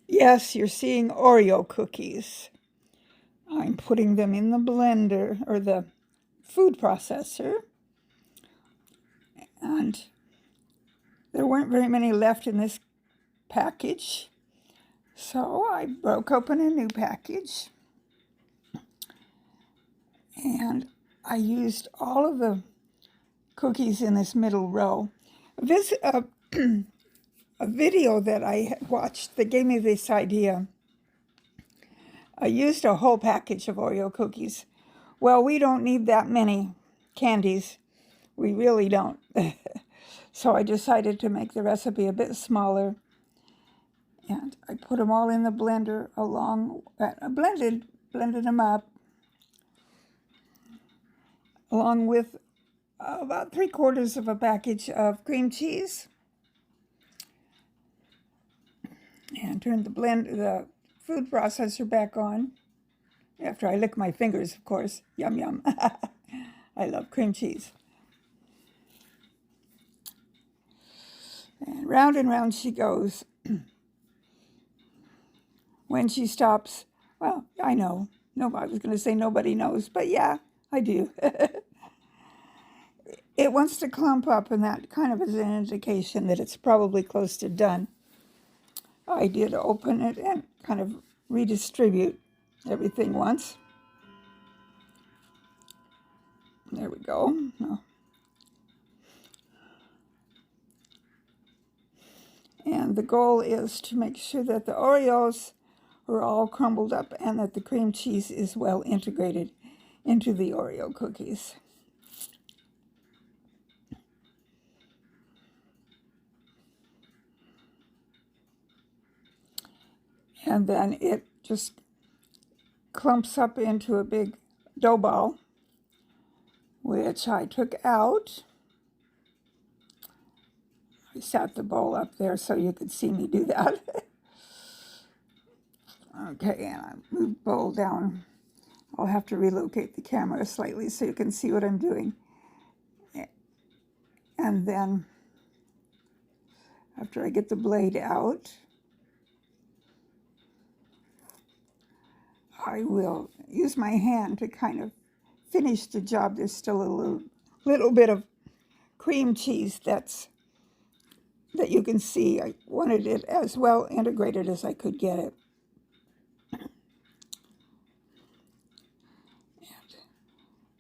Yes, you're seeing Oreo cookies. I'm putting them in the blender or the food processor, and there weren't very many left in this package, so I broke open a new package, and I used all of the cookies in this middle row. This a video that I watched that gave me this idea. I used a whole package of Oreo cookies. Well, we don't need that many candies. We really don't. So I decided to make the recipe a bit smaller. And I put them all in the blender blended them up along with about 3/4 of a package of cream cheese. And turned the food processor back on. After I lick my fingers, of course. Yum, yum. I love cream cheese. And round she goes. When she stops, well, I know. No, I was going to say nobody knows, but yeah, I do. It wants to clump up, and that kind of is an indication that it's probably close to done. I did open it and kind of redistribute everything once. There we go. And the goal is to make sure that the Oreos are all crumbled up and that the cream cheese is well integrated into the Oreo cookies. And then it just clumps up into a big dough ball, which I took out. I sat the bowl up there so you could see me do that. Okay, and I moved the bowl down. I'll have to relocate the camera slightly so you can see what I'm doing. And then, after I get the blade out, I will use my hand to kind of finish the job. There's still a little bit of cream cheese that you can see. I wanted it as well integrated as I could get it.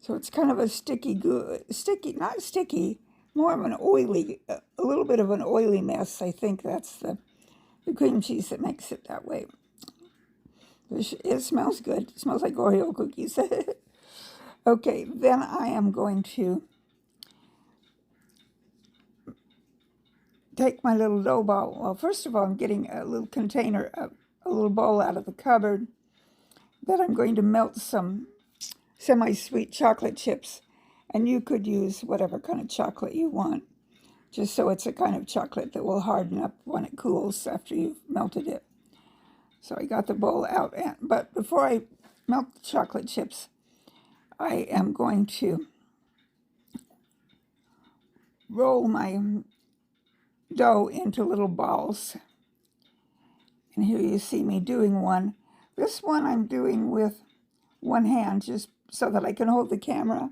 So it's kind of a not sticky, more of an oily, a little bit of an oily mess. I think that's the cream cheese that makes it that way. It smells good. It smells like Oreo cookies. Okay, then I am going to take my little dough ball. Well, first of all, I'm getting a little container, a little bowl out of the cupboard. Then I'm going to melt some semi-sweet chocolate chips. And you could use whatever kind of chocolate you want, just so it's a kind of chocolate that will harden up when it cools after you've melted it. So I got the bowl out, but before I melt the chocolate chips, I am going to roll my dough into little balls. And here you see me doing one. This one I'm doing with one hand just so that I can hold the camera.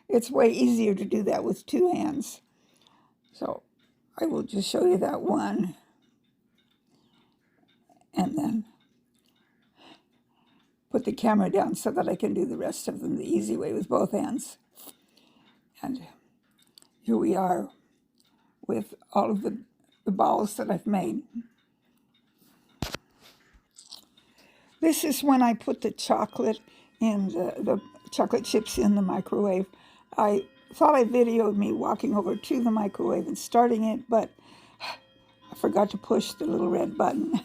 It's way easier to do that with two hands. So I will just show you that one. And then put the camera down so that I can do the rest of them the easy way with both hands. And here we are with all of the balls that I've made. This is when I put the chocolate in the chocolate chips in the microwave. I thought I videoed me walking over to the microwave and starting it, but I forgot to push the little red button.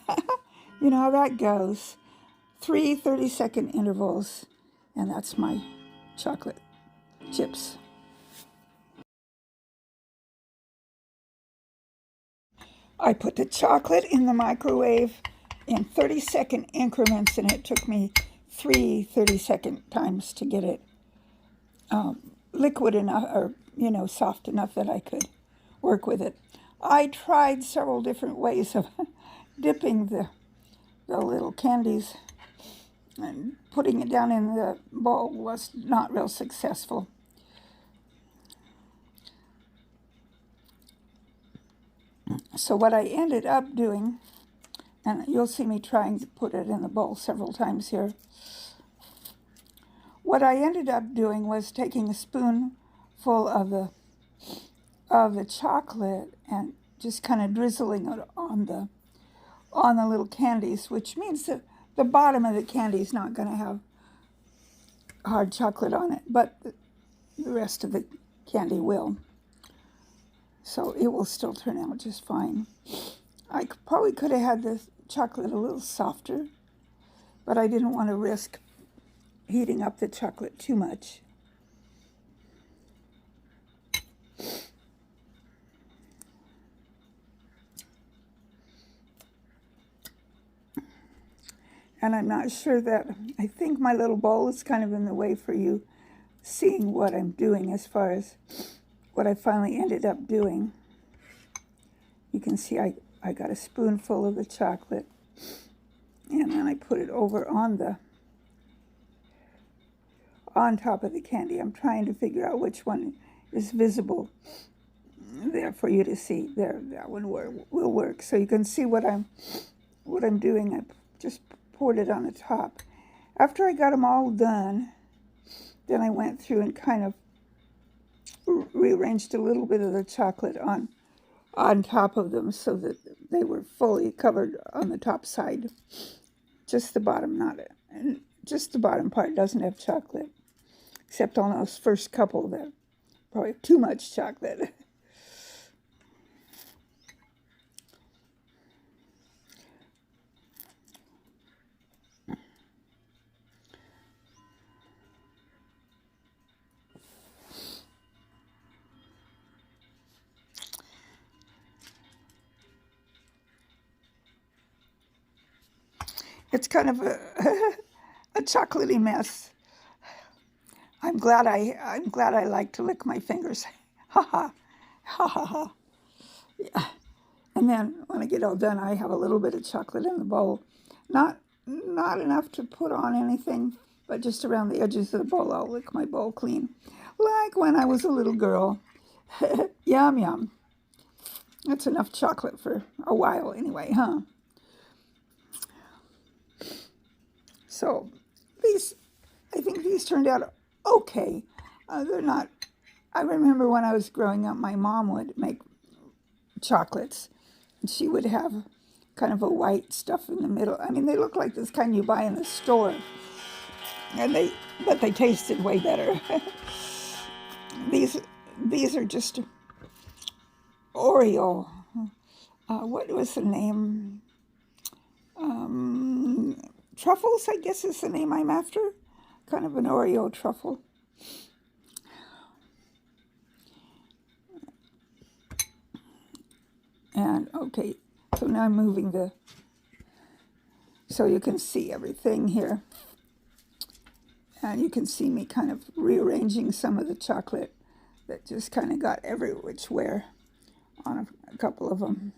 You know how that goes. 3 30-second intervals, and that's my chocolate chips. I put the chocolate in the microwave in 30-second increments, and it took me 3 30-second times to get it liquid enough, or soft enough that I could work with it. I tried several different ways of dipping the the little candies, and putting it down in the bowl was not real successful. So what I ended up doing, and you'll see me trying to put it in the bowl several times here. What I ended up doing was taking a spoonful of the chocolate and just kind of drizzling it on the little candies, which means that the bottom of the candy is not going to have hard chocolate on it, but the rest of the candy will. So it will still turn out just fine. I probably could have had the chocolate a little softer, but I didn't want to risk heating up the chocolate too much. And I'm not sure that, I think my little bowl is kind of in the way for you seeing what I'm doing as far as what I finally ended up doing. You can see I got a spoonful of the chocolate, and then I put it over on top of the candy. I'm trying to figure out which one is visible there for you to see. There, that one will work. So you can see what I'm doing. I just poured it on the top. After I got them all done, then I went through and kind of rearranged a little bit of the chocolate on top of them so that they were fully covered on the top side. Just the bottom, not it. And just the bottom part doesn't have chocolate, except on those first couple that probably have too much chocolate. It's kind of a chocolatey mess. I'm glad I like to lick my fingers. Ha ha, ha ha ha. Yeah. And then when I get all done, I have a little bit of chocolate in the bowl. Not enough to put on anything, but just around the edges of the bowl. I'll lick my bowl clean, like when I was a little girl. Yum yum. That's enough chocolate for a while anyway, huh? So I think these turned out okay. They're not, I remember when I was growing up, my mom would make chocolates. And she would have kind of a white stuff in the middle. I mean, they look like this kind you buy in the store. But they tasted way better. These are just Oreo. What was the name? Truffles, I guess is the name I'm after. Kind of an Oreo truffle. And okay, so now I'm moving so you can see everything here. And you can see me kind of rearranging some of the chocolate that just kind of got every which way on a couple of them.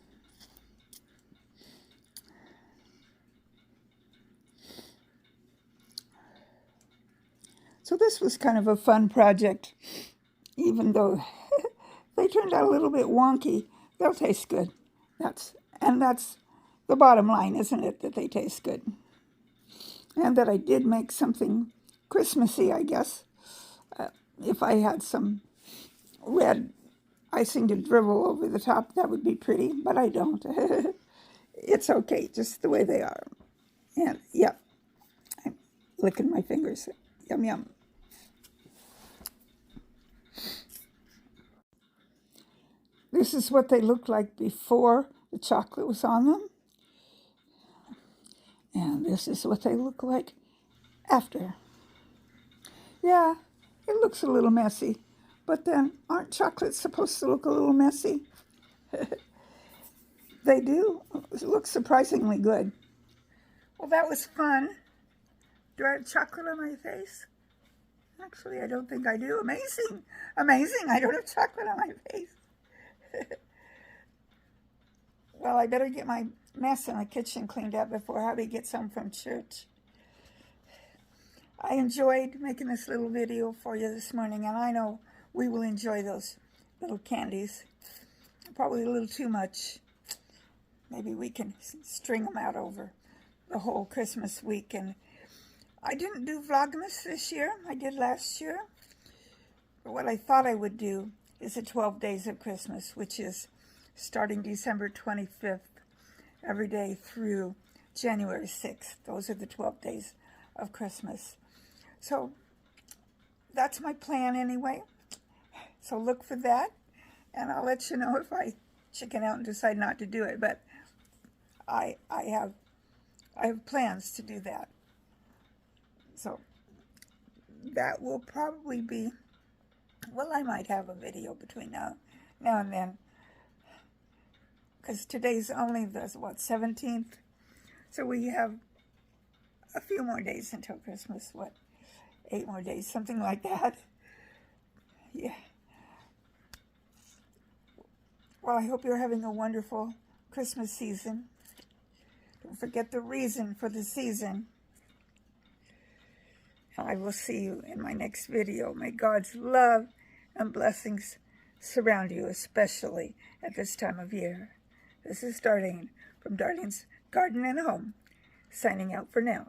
So this was kind of a fun project, even though they turned out a little bit wonky. They'll taste good. That's the bottom line, isn't it, that they taste good? And that I did make something Christmassy, I guess. If I had some red icing to dribble over the top, that would be pretty, but I don't. It's okay, just the way they are. And, yeah, I'm licking my fingers. Yum, yum. This is what they looked like before the chocolate was on them. And this is what they look like after. Yeah, it looks a little messy. But then, aren't chocolates supposed to look a little messy? They do. It looks surprisingly good. Well, that was fun. Do I have chocolate on my face? Actually, I don't think I do. Amazing. Amazing. I don't have chocolate on my face. Well, I better get my mess in the kitchen cleaned up before hubby gets home from church. I enjoyed making this little video for you this morning, and I know we will enjoy those little candies. Probably a little too much. Maybe we can string them out over the whole Christmas week. And I didn't do Vlogmas this year. I did last year. But what I thought I would do is the 12 days of Christmas, which is starting December 25th, every day through January 6th. Those are the 12 days of Christmas. So that's my plan anyway. So look for that, and I'll let you know if I chicken out and decide not to do it. But I have plans to do that. So that will probably be, well, I might have a video between now and then, because today's only the 17th, so we have a few more days until Christmas. 8 more days, something like that. Yeah. Well, I hope you're having a wonderful Christmas season. Don't forget the reason for the season. I will see you in my next video. May God's love and blessings surround you, especially at this time of year. This is Darlene from Darlene's Garden and Home, signing out for now.